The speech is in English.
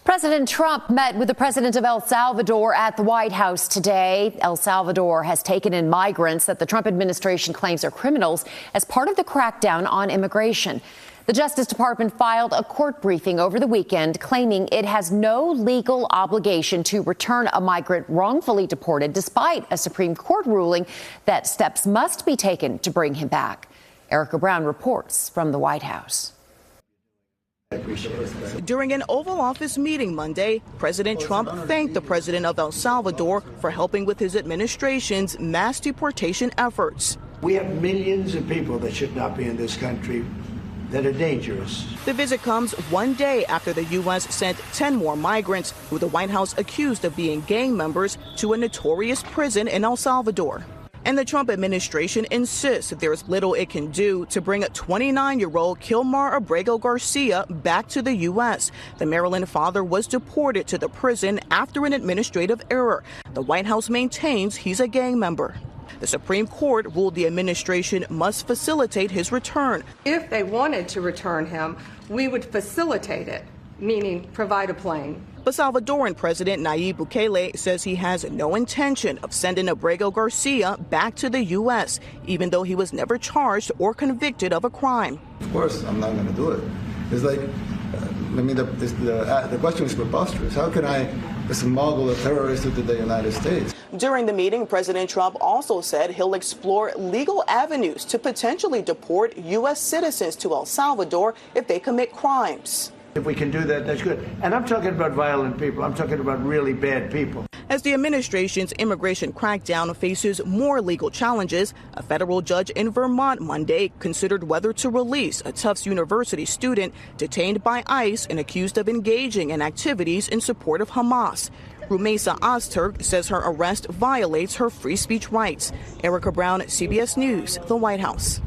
President Trump met with the President of El Salvador at the White House today. El Salvador has taken in migrants that the Trump administration claims are criminals as part of the crackdown on immigration. The Justice Department filed a court briefing over the weekend claiming it has no legal obligation to return a migrant wrongfully deported, despite a Supreme Court ruling that steps must be taken to bring him back. Erica Brown reports from the White House. During an Oval Office meeting Monday, President Trump thanked the President of El Salvador for helping with his administration's mass deportation efforts. We have millions of people that should not be in this country that are dangerous. The visit comes one day after the U.S. sent 10 more migrants who the White House accused of being gang members to a notorious prison in El Salvador. And the Trump administration insists that there is little it can do to bring a 29-year-old Kilmar Abrego Garcia back to the U.S. The Maryland father was deported to the prison after an administrative error. The White House maintains he's a gang member. The Supreme Court ruled the administration must facilitate his return. If they wanted to return him, we would facilitate it, meaning provide a plane. But Salvadoran President Nayib Bukele says he has no intention of sending Abrego Garcia back to the U.S., even though he was never charged or convicted of a crime. Of course, I'm not going to do it. It's like, the question is preposterous. How can I smuggle a terrorist into the United States? During the meeting, President Trump also said he'll explore legal avenues to potentially deport U.S. citizens to El Salvador if they commit crimes. If we can do that, that's good. And I'm talking about violent people. I'm talking about really bad people. As the administration's immigration crackdown faces more legal challenges, a federal judge in Vermont Monday considered whether to release a Tufts University student detained by ICE and accused of engaging in activities in support of Hamas. Rumeysa Ozturk says her arrest violates her free speech rights. Erica Brown, CBS News, the White House.